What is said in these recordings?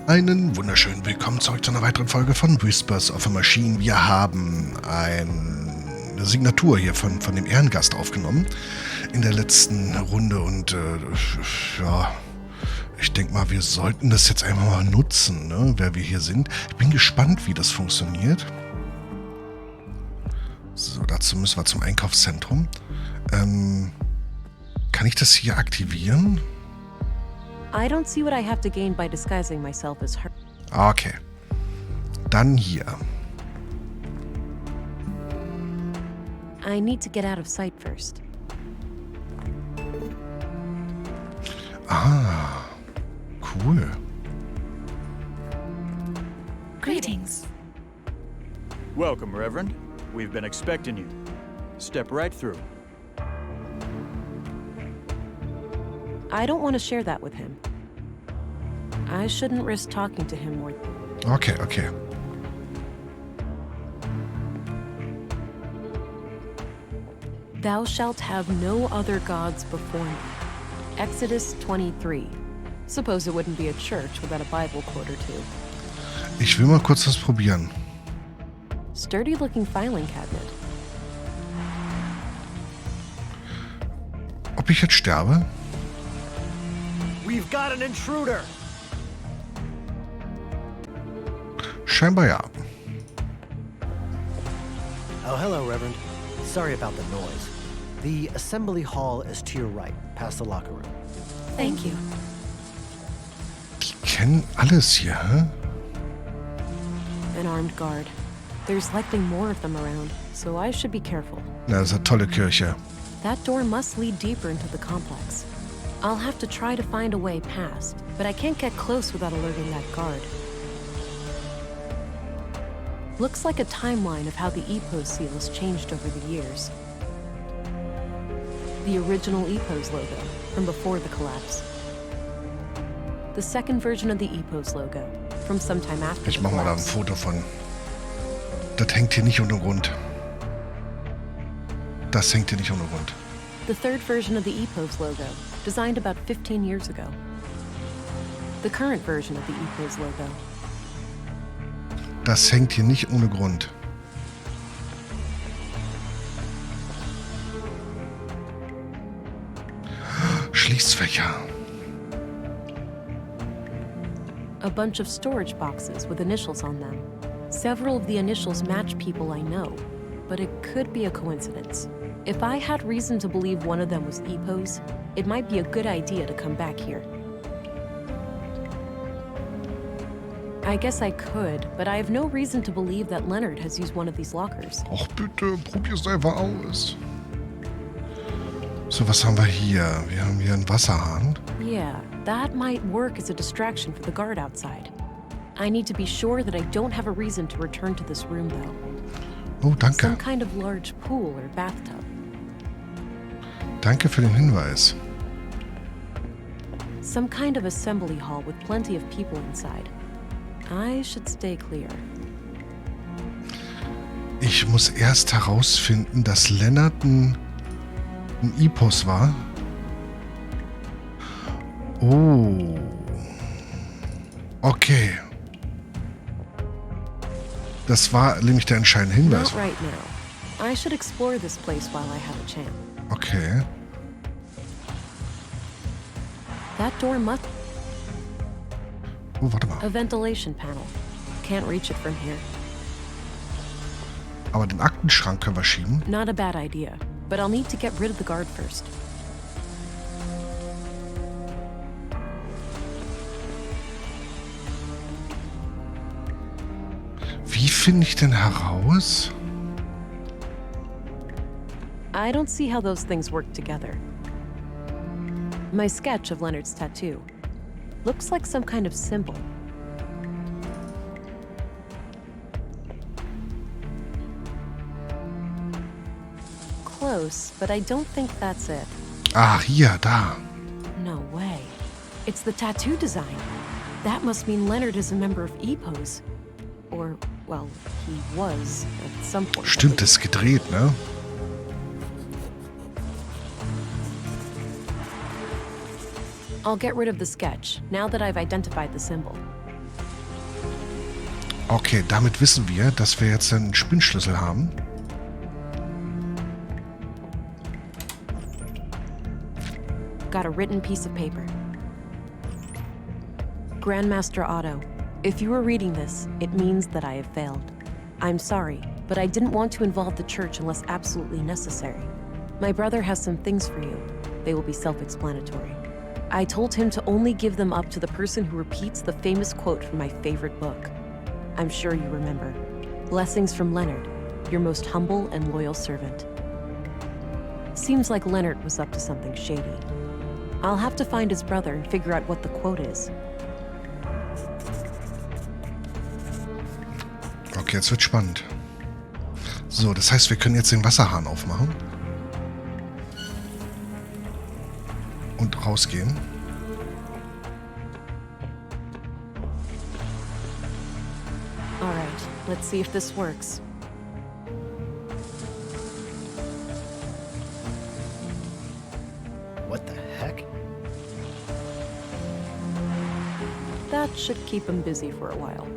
Einen wunderschönen Willkommen zurück zu einer weiteren Folge von Whispers of a Machine. Wir haben eine Signatur hier von dem Ehrengast aufgenommen in der letzten Runde und ja, ich denke mal, wir sollten das jetzt einfach mal nutzen, ne, wer wir hier sind. Ich bin gespannt, wie das funktioniert. So, dazu müssen wir zum Einkaufszentrum. Kann ich das hier aktivieren? I don't see what I have to gain by disguising myself as her. Okay. Dann hier. I need to get out of sight first. Ah, cool. Greetings. Welcome, Reverend. We've been expecting you. Step right through. I don't want to share that with him. I shouldn't risk talking to him more. Okay, okay. Thou shalt have no other gods before me. Exodus 23. Suppose it wouldn't be a church without a Bible quote or two. Ich will mal kurz was probieren. Sturdy-looking filing cabinet. Ob ich jetzt sterbe? We've got an intruder! Scheinbar ja. Oh, hello, Reverend. Sorry about the noise. The assembly hall is to your right, past the locker room. Thank you. Die kennen alles hier, hä? An armed guard. There's likely more of them around, so I should be careful. Na, das ist eine tolle Kirche. That door must lead deeper into the complex. I'll have to try to find a way past, but I can't get close without alerting that guard. Looks like a timeline of how the EPOS seal has changed over the years. The original EPOS logo from before the collapse. The second version of the EPOS logo from sometime after Ich the mach mal da ein collapse. Foto von. Das hängt hier nicht ohne Grund. Das hängt hier nicht ohne Grund. The third version of the EPOS logo, designed about 15 years ago. The current version of the EPOS logo. Das hängt hier nicht ohne Grund. Schließfächer. A bunch of storage boxes with initials on them. Several of the initials match people I know, but it could be a coincidence. If I had reason to believe one of them was EPOS, it might be a good idea to come back here. I guess I could, but I have no reason to believe that Leonard has used one of these lockers. Och bitte, probier's einfach aus. So, was haben wir hier? Wir haben hier einen Wasserhahn. Yeah, that might work as a distraction for the guard outside. I need to be sure that I don't have a reason to return to this room, though. Oh, danke. Some kind of large pool or bathtub. Danke für den Hinweis. Some kind of assembly hall with plenty of people inside. I should stay clear. Ich muss erst herausfinden, dass Lennart ein EPOS war. Oh. Okay. Das war nämlich der entscheidende Hinweis. Not right now. I should explore this place while I have a chance. Okay. That door must... Oh, warte mal. A ventilation panel. Can't reach it from here. Aber den Aktenschrank können wir schieben. Not a bad idea, but I'll need to get rid of the guard first. Wie finde ich denn heraus? I don't see how those things work together. My sketch of Leonard's tattoo looks like some kind of symbol. Close, but I don't think that's it. Ah, hier, da. No way. It's the tattoo design. That must mean Leonard is a member of EPOS. Or, well, he was at some point. Stimmt, das ist gedreht, ne? I'll get rid of the sketch, now that I've identified the symbol. Okay, damit wissen wir, dass wir jetzt einen Spinnschlüssel haben. Got a written piece of paper. Grandmaster Otto, if you are reading this, it means that I have failed. I'm sorry, but I didn't want to involve the church unless absolutely necessary. My brother has some things for you. They will be self-explanatory. I told him to only give them up to the person who repeats the famous quote from my favorite book. I'm sure you remember. Blessings from Leonard, your most humble and loyal servant. Seems like Leonard was up to something shady. I'll have to find his brother and figure out what the quote is. Okay, jetzt wird spannend. So, das heißt, wir können jetzt den Wasserhahn aufmachen. Und rausgehen. All right, let's see if this works. What the heck? That should keep him busy for a while.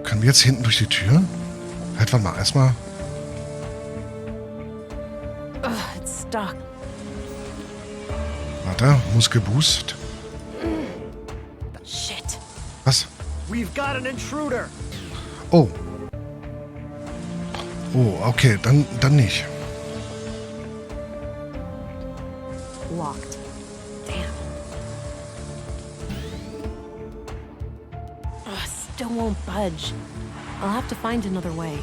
Können wir jetzt hinten durch die Tür? Halt, warte mal, erstmal. Ugh, it's stuck. Warte, Muskelboost. Shit. Was? We've got an intruder! Oh. Oh, okay, dann nicht. Locked. Damn. Ugh, still won't budge. I'll have to find another way.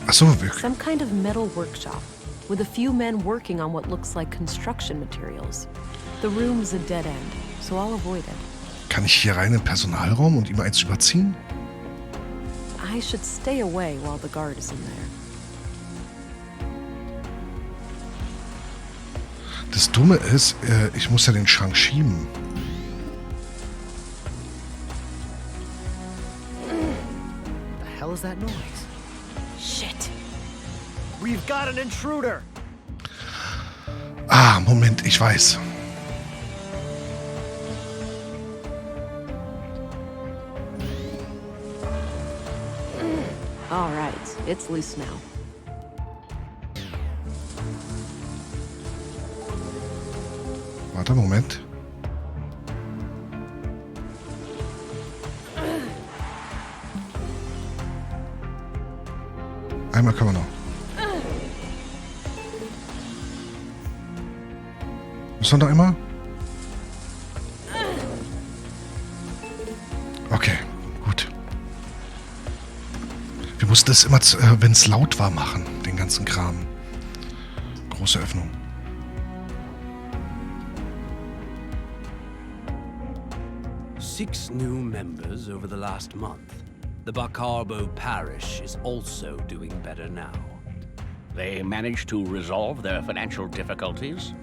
Achso, wir... Some kind of metal workshop, with a few men working on what looks like construction materials. The room is a dead end, so I'll avoid it. Kann ich hier rein in den Personalraum und ihm eins überziehen? I should stay away while the guard is in there. Das Dumme ist, ich muss ja den Schrank schieben. The hell is that noise? Shit. We've got an intruder! Ah, Moment, ich weiß. All right, it's loose now. Warte, Moment. Einmal können wir noch. Müssen wir noch einmal? Okay, gut. Wir mussten es immer, wenn es laut war, machen, den ganzen Kram. Große Öffnung. Six new members over the last month. The Bacarbo parish is also doing better now. They managed to resolve their financial difficulties?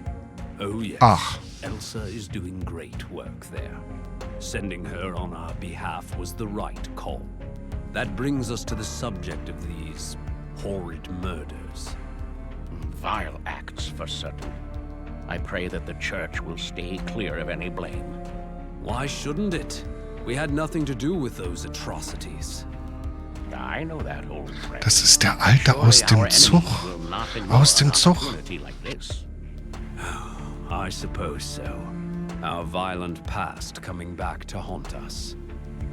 Oh yes, Ach. Elsa is doing great work there. Sending her on our behalf was the right call. That brings us to the subject of these horrid murders. Vile acts, for certain. I pray that the church will stay clear of any blame. Why shouldn't it? We had nothing to do with those atrocities. I know that, old friend. Das ist der Alte aus dem Zug. Aus dem Zug. Like this. I suppose so. Our violent past coming back to haunt us.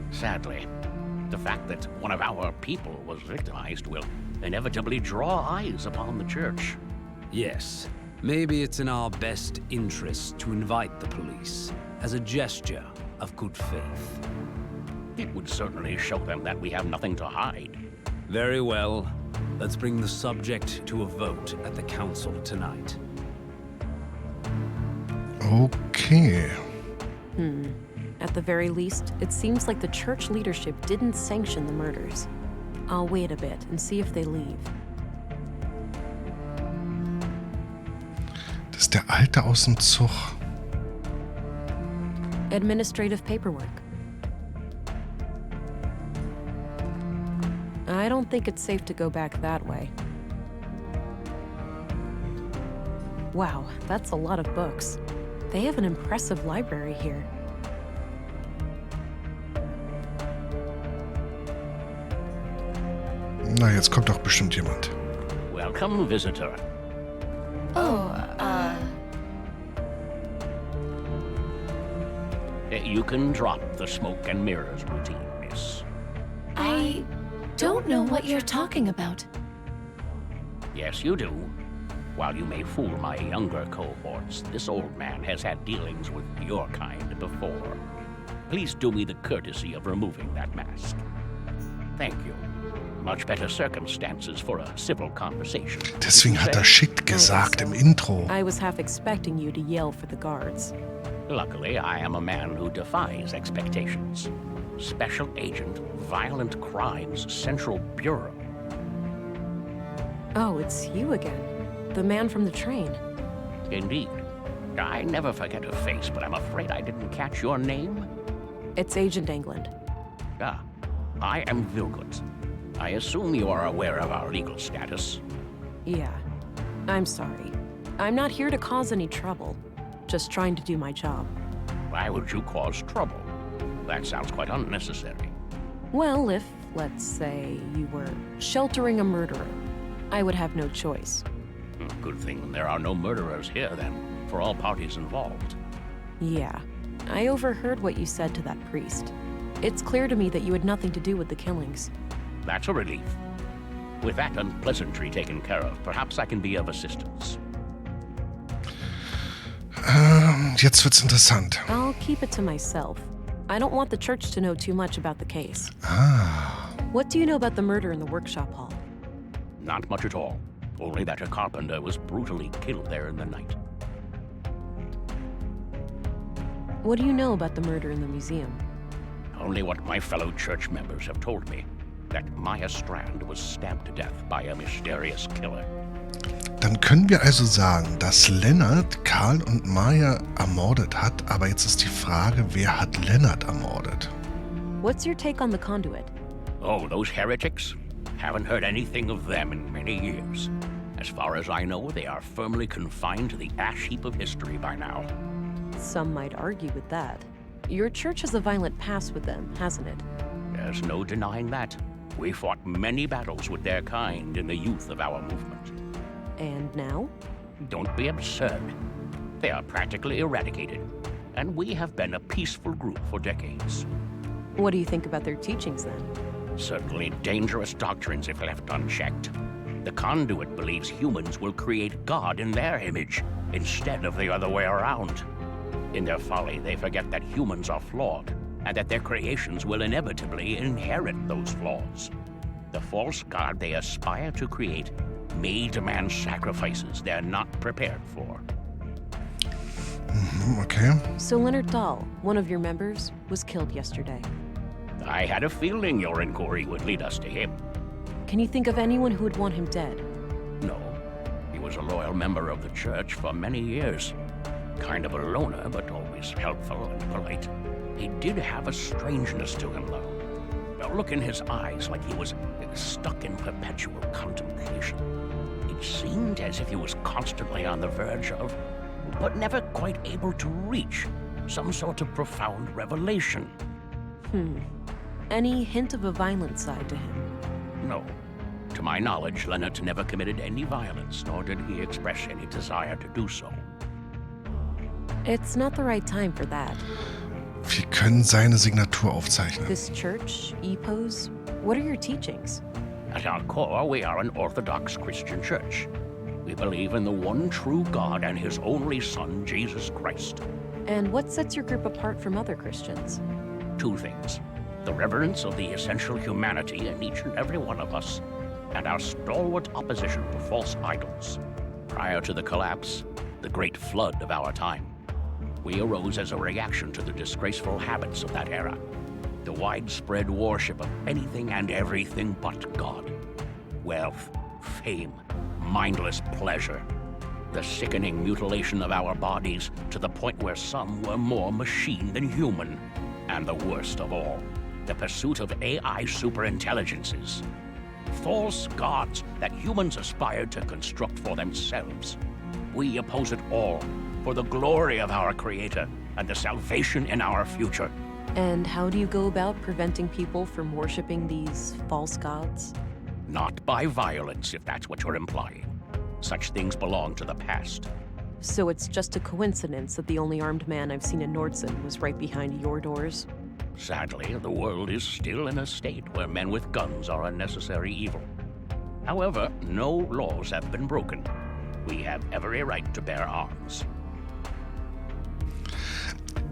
Sadly, the fact that one of our people was victimized will inevitably draw eyes upon the church. Yes, maybe it's in our best interest to invite the police as a gesture of good faith. It would certainly show them that we have nothing to hide. Very well. Let's bring the subject to a vote at the council tonight. Okay. At the very least, it seems like the church leadership didn't sanction the murders. I'll wait a bit and see if they leave. Das ist der Alte aus dem Zug. Administrative paperwork. I don't think it's safe to go back that way. Wow, that's a lot of books. They have an impressive library here. Na, jetzt kommt doch bestimmt jemand. Welcome, visitor. Oh, You can drop the smoke and mirrors routine, miss. I don't know what you're talking about. Yes, you do. While you may fool my younger cohorts, this old man has had dealings with your kind before. Please do me the courtesy of removing that mask. Thank you. Much better circumstances for a civil conversation. Deswegen hat er shit gesagt im Intro. I was half expecting you to yell for the guards. Luckily, I am a man who defies expectations. Special Agent, Violent Crimes Central Bureau. Oh, it's you again. The man from the train. Indeed. I never forget a face, but I'm afraid I didn't catch your name. It's Agent England. Ah, I am Vilgut. I assume you are aware of our legal status. Yeah. I'm sorry. I'm not here to cause any trouble. Just trying to do my job. Why would you cause trouble? That sounds quite unnecessary. Well, if, let's say, you were sheltering a murderer, I would have no choice. Good thing there are no murderers here, then, for all parties involved. Yeah. I overheard what you said to that priest. It's clear to me that you had nothing to do with the killings. That's a relief. With that unpleasantry taken care of, perhaps I can be of assistance. Jetzt wird's interessant. I'll keep it to myself. I don't want the church to know too much about the case. What do you know about the murder in the workshop hall? Not much at all. Only that a carpenter was brutally killed there in the night. What do you know about the murder in the museum? Only what my fellow church members have told me. That Maya Strand was stabbed to death by a mysterious killer. Dann können wir also sagen, dass Lennart Karl und Maya ermordet hat, aber jetzt ist die Frage, wer hat Lennart ermordet? What's your take on the conduit? Oh, those heretics? Haven't heard anything of them in many years. As far as I know, they are firmly confined to the ash heap of history by now. Some might argue with that. Your church has a violent past with them, hasn't it? There's no denying that. We fought many battles with their kind in the youth of our movement. And now? Don't be absurd. They are practically eradicated, and we have been a peaceful group for decades. What do you think about their teachings, then? Certainly dangerous doctrines if left unchecked. The conduit believes humans will create God in their image, instead of the other way around. In their folly, they forget that humans are flawed, and that their creations will inevitably inherit those flaws. The false God they aspire to create may demand sacrifices they're not prepared for. Okay. So Leonard Dahl, one of your members, was killed yesterday. I had a feeling your inquiry would lead us to him. Can you think of anyone who would want him dead? No. He was a loyal member of the church for many years. Kind of a loner, but always helpful and polite. He did have a strangeness to him, though. A look in his eyes like he was stuck in perpetual contemplation. It seemed as if he was constantly on the verge of, but never quite able to reach, some sort of profound revelation. Any hint of a violent side to him? No. To my knowledge, Leonard never committed any violence, nor did he express any desire to do so. It's not the right time for that. Wir können seine Signatur aufzeichnen. This church, EPOS, what are your teachings? At our core, we are an Orthodox Christian church. We believe in the one true God and His only Son, Jesus Christ. And what sets your group apart from other Christians? Two things. The reverence of the essential humanity in each and every one of us, and our stalwart opposition to false idols. Prior to the collapse, the great flood of our time, we arose as a reaction to the disgraceful habits of that era. The widespread worship of anything and everything but God. Wealth, fame, mindless pleasure. The sickening mutilation of our bodies to the point where some were more machine than human. And the worst of all, the pursuit of AI superintelligences. False gods that humans aspired to construct for themselves. We oppose it all for the glory of our Creator and the salvation in our future. And how do you go about preventing people from worshiping these false gods? Not by violence, if that's what you're implying. Such things belong to the past. So it's just a coincidence that the only armed man I've seen in Nordson was right behind your doors? Sadly, the world is still in a state where men with guns are a necessary evil. However, no laws have been broken. We have every right to bear arms.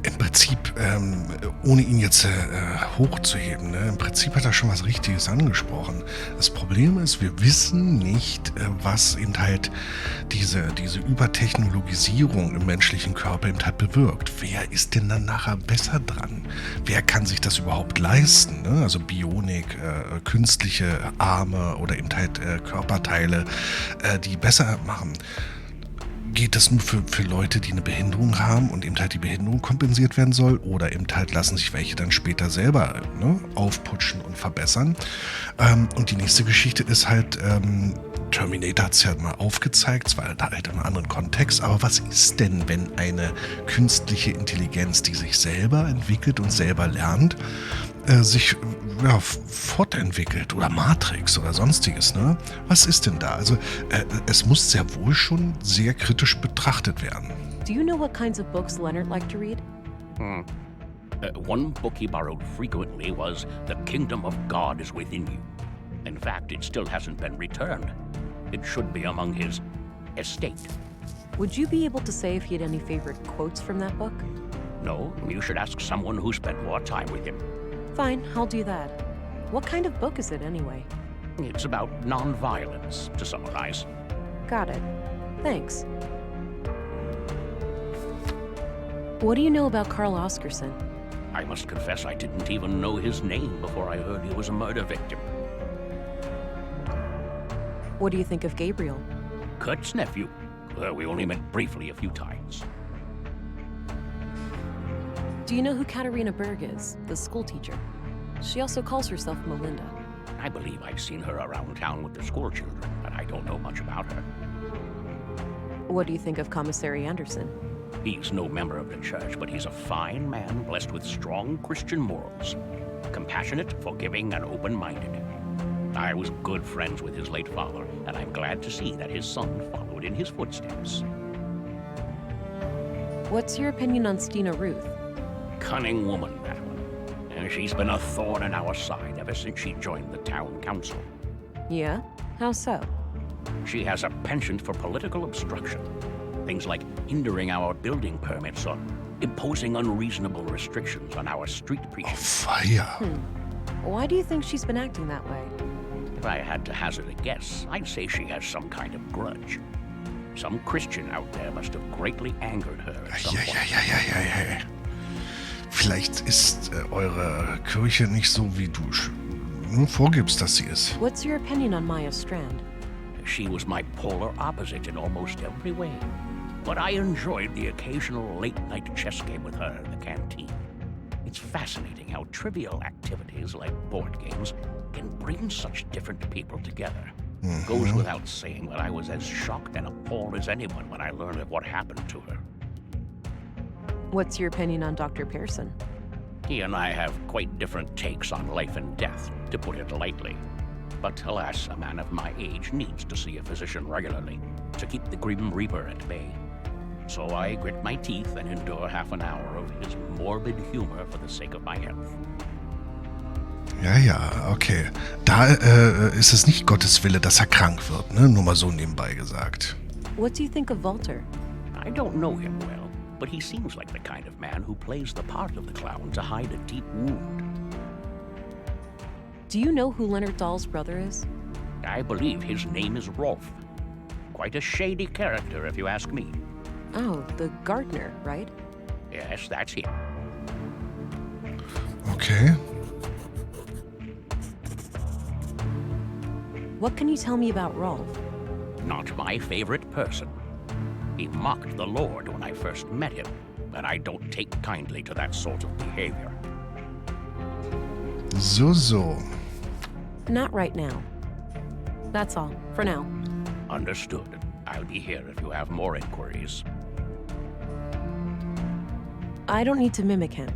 Im Prinzip, ohne ihn jetzt hochzuheben, ne? Im Prinzip hat er schon was Richtiges angesprochen. Das Problem ist, wir wissen nicht, was eben halt diese Übertechnologisierung im menschlichen Körper eben halt bewirkt. Wer ist denn dann nachher besser dran? Wer kann sich das überhaupt leisten? Ne? Also Bionik, künstliche Arme oder eben halt Körperteile, die besser machen. Geht das nur für Leute, die eine Behinderung haben und eben halt die Behinderung kompensiert werden soll? Oder eben halt lassen sich welche dann später selber aufputschen und verbessern? Und die nächste Geschichte ist halt, Terminator hat es ja mal aufgezeigt, zwar halt in einem anderen Kontext, aber was ist denn, wenn eine künstliche Intelligenz, die sich selber entwickelt und selber lernt, sich fortentwickelt oder Matrix oder sonstiges, ne? Was ist denn da? Also es muss sehr wohl schon sehr kritisch betrachtet werden. Do you know what kinds of books Leonard liked to read? One book he borrowed frequently was The Kingdom of God is Within You. In fact, it still hasn't been returned. It should be among his estate. Would you be able to say if he had any favorite quotes from that book? No, you should ask someone who spent more time with him. Fine, I'll do that. What kind of book is it anyway? It's about non-violence, to summarize. Got it. Thanks. What do you know about Carl Oscarson? I must confess I didn't even know his name before I heard he was a murder victim. What do you think of Gabriel? Kurt's nephew. We only met briefly a few times. Do you know who Katarina Berg is, the school teacher? She also calls herself Melinda. I believe I've seen her around town with the school children, but I don't know much about her. What do you think of Commissary Anderson? He's no member of the church, but he's a fine man blessed with strong Christian morals. Compassionate, forgiving, and open-minded. I was good friends with his late father, and I'm glad to see that his son followed in his footsteps. What's your opinion on Stina Ruth? Cunning woman, that one. And she's been a thorn in our side ever since she joined the town council. Yeah? How so? She has a penchant for political obstruction. Things like hindering our building permits or imposing unreasonable restrictions on our street preaching. Fire. Why do you think she's been acting that way? If I had to hazard a guess, I'd say she has some kind of grudge. Some Christian out there must have greatly angered her at some point. Vielleicht ist eure Kirche nicht so, wie du vorgibst, dass sie ist. What's your opinion on Maya Strand? She was my polar opposite in almost every way. But I enjoyed the occasional late-night chess game with her in the canteen. It's fascinating how trivial activities like board games can bring such different people together. It goes without saying that I was as shocked and appalled as anyone when I learned of what happened to her. What's your opinion on Dr. Pearson? He and I have quite different takes on life and death, to put it lightly. But alas, a man of my age needs to see a physician regularly to keep the Grim Reaper at bay. So I grit my teeth and endure half an hour of his morbid humor for the sake of my health. Ja, okay. Da ist es nicht Gottes Wille, dass er krank wird, ne? Nur mal so nebenbei gesagt. What do you think of Walter? I don't know him well, but he seems like the kind of man who plays the part of the clown to hide a deep wound. Do you know who Leonard Dahl's brother is? I believe his name is Rolf. Quite a shady character, if you ask me. Oh, the gardener, right? Yes, that's him. Okay. What can you tell me about Rolf? Not my favorite person. He mocked the Lord when I first met him, and I don't take kindly to that sort of behavior. So. Not right now. That's all, for now. Understood. I'll be here if you have more inquiries. I don't need to mimic him.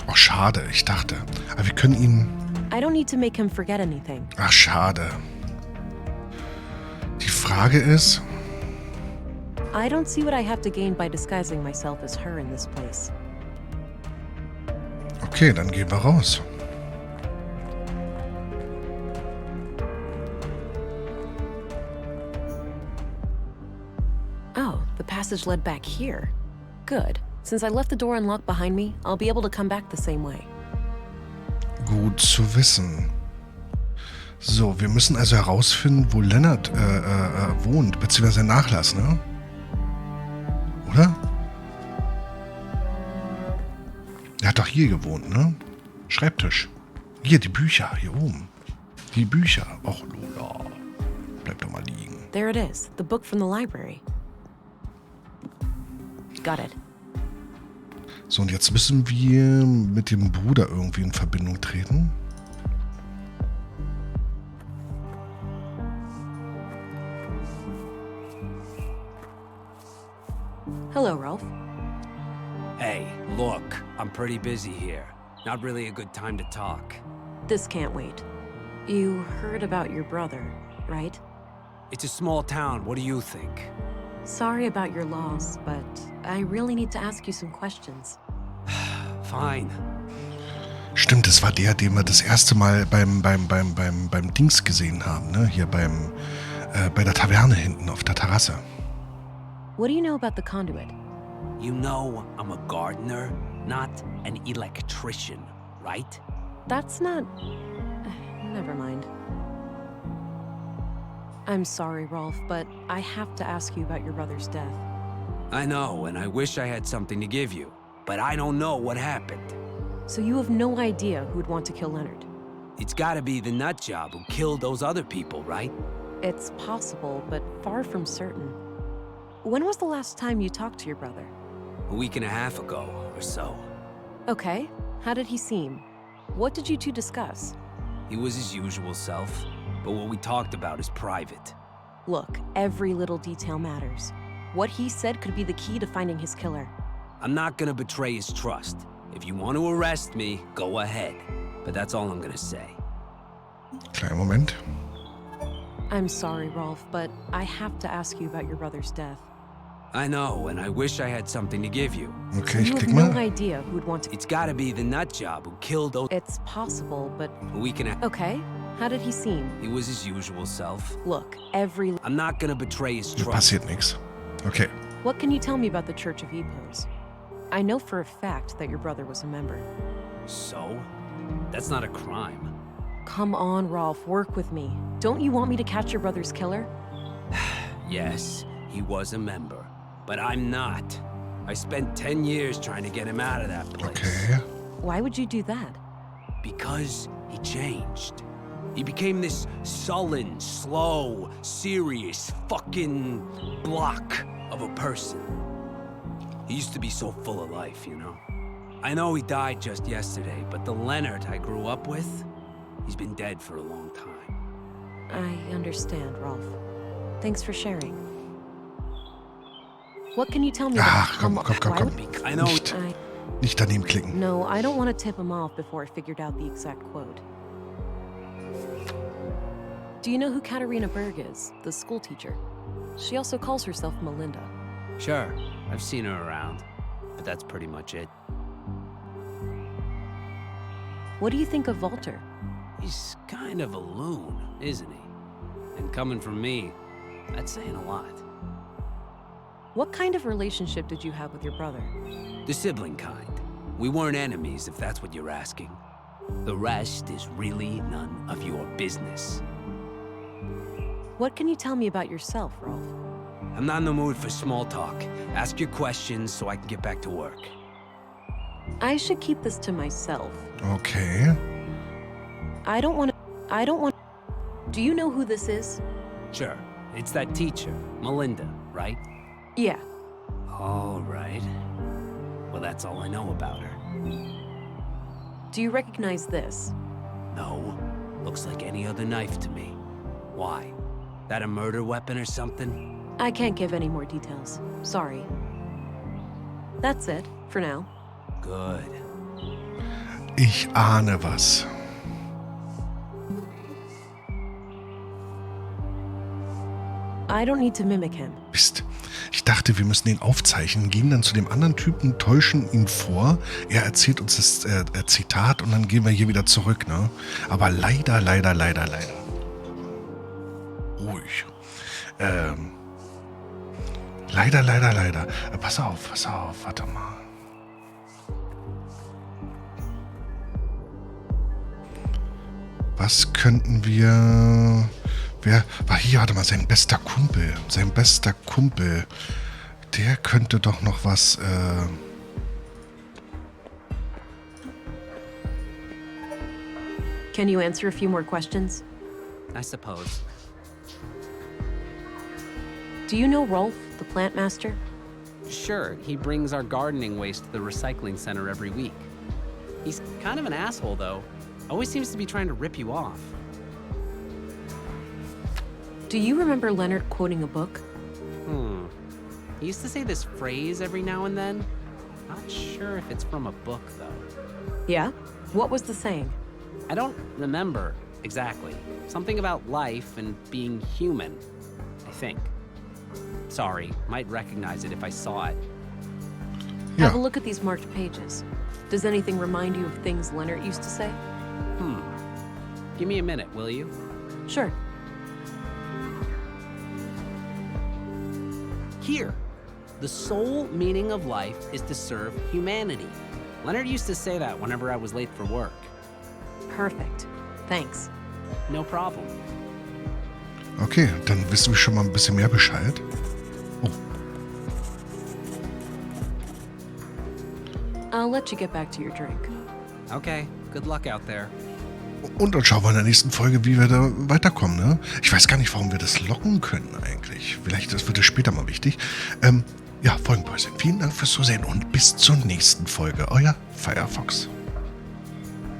Oh, schade, ich dachte. Aber wir können ihn... I don't need to make him forget anything. Ach, schade. Frage ist... I don't see what I have to gain by disguising myself as her in this place. Okay, dann gehen wir raus. Oh, the passage led back here. Good. Since I left the door unlocked behind me, I'll be able to come back the same way. Gut zu wissen. So, wir müssen also herausfinden, wo Lennart wohnt, beziehungsweise Nachlass, ne? Oder? Er hat doch hier gewohnt, ne? Schreibtisch. Hier, die Bücher, hier oben. Die Bücher. Och, Lola. Bleib doch mal liegen. There it is, the book from the library. Got it. So, und jetzt müssen wir mit dem Bruder irgendwie in Verbindung treten. Hello, Ralph. Hey, look, I'm pretty busy here. Not really a good time to talk. This can't wait. You heard about your brother, right? It's a small town, what do you think? Sorry about your loss, but I really need to ask you some questions. Fine. Stimmt, das war der, den wir das erste Mal beim Dings gesehen haben, ne? Hier bei der Taverne hinten auf der Terrasse. What do you know about the conduit? You know I'm a gardener, not an electrician, right? That's not... Never mind. I'm sorry, Rolf, but I have to ask you about your brother's death. I know, and I wish I had something to give you, but I don't know what happened. So you have no idea who'd want to kill Leonard? It's gotta be the nutjob who killed those other people, right? It's possible, but far from certain. When was the last time you talked to your brother? A week and a half ago, or so. Okay. How did he seem? What did you two discuss? He was his usual self, but what we talked about is private. Look, every little detail matters. What he said could be the key to finding his killer. I'm not gonna betray his trust. If you want to arrest me, go ahead. But that's all I'm gonna say. Kleinen Moment. I'm sorry, Rolf, but I have to ask you about your brother's death. I know, and I wish I had something to give you. Okay, ich You have klick no mal. idea who'd want to... It's gotta be the nutjob who killed those... It's possible, but... A week and a... Okay. How did he seem? He was his usual self. Look, every... I'm not gonna betray his Hier trust. passiert nichts. Okay. What can you tell me about the Church of Epos? I know for a fact that your brother was a member. So? That's not a crime. Come on, Rolf, work with me. Don't you want me to catch your brother's killer? Yes, he was a member. But I'm not. I spent 10 years trying to get him out of that place. Okay. Why would you do that? Because he changed. He became this sullen, slow, serious, fucking block of a person. He used to be so full of life, you know? I know he died just yesterday, but the Leonard I grew up with, he's been dead for a long time. I understand, Rolf. Thanks for sharing. What can you tell me Ach, komm, why komm. would- I know... Nicht daneben klicken. No, I don't want to tip him off before I figured out the exact quote. Do you know who Katarina Berg is, the school teacher? She also calls herself Melinda. Sure, I've seen her around, but that's pretty much it. What do you think of Walter? He's kind of a loon, isn't he? And coming from me, that's saying a lot. What kind of relationship did you have with your brother? The sibling kind. We weren't enemies, if that's what you're asking. The rest is really none of your business. What can you tell me about yourself, Rolf? I'm not in the mood for small talk. Ask your questions so I can get back to work. I should keep this to myself. Okay. I don't want... Do you know who this is? Sure, it's that teacher, Melinda, right? Yeah. All right. Well, that's all I know about her. Do you recognize this? No, looks like any other knife to me. Why? That a murder weapon or something? I can't give any more details. Sorry. That's it, for now. Good. Ich ahne was. I don't need to mimic him. Mist. Ich dachte, wir müssen ihn aufzeichnen, gehen dann zu dem anderen Typen, täuschen ihn vor. Er erzählt uns das Zitat und dann gehen wir hier wieder zurück, ne? Aber leider. Ruhig. Leider. Pass auf, warte mal. Was könnten wir... Wer war hier? Warte mal, sein bester Kumpel. Der könnte doch noch was... Can you answer a few more questions? I suppose. Do you know Rolf, the plant master? Sure, he brings our gardening waste to the recycling center every week. He's kind of an asshole, though. Always seems to be trying to rip you off. Do you remember Leonard quoting a book? He used to say this phrase every now and then. Not sure if it's from a book, though. Yeah? What was the saying? I don't remember exactly. Something about life and being human, I think. Sorry, might recognize it if I saw it. Have a look at these marked pages. Does anything remind you of things Leonard used to say? Give me a minute, will you? Sure. Here. The sole meaning of life is to serve humanity. Leonard used to say that whenever I was late for work. Perfect. Thanks. No problem. Okay, dann wissen wir schon mal ein bisschen mehr Bescheid. Oh. I'll let you get back to your drink. Okay, good luck out there. Und dann schauen wir in der nächsten Folge, wie wir da weiterkommen, ne? Ich weiß gar nicht, warum wir das locken können eigentlich. Vielleicht wird es später mal wichtig. Ja, Folgenpäuschen. Vielen Dank fürs Zusehen und bis zur nächsten Folge. Euer Firefox.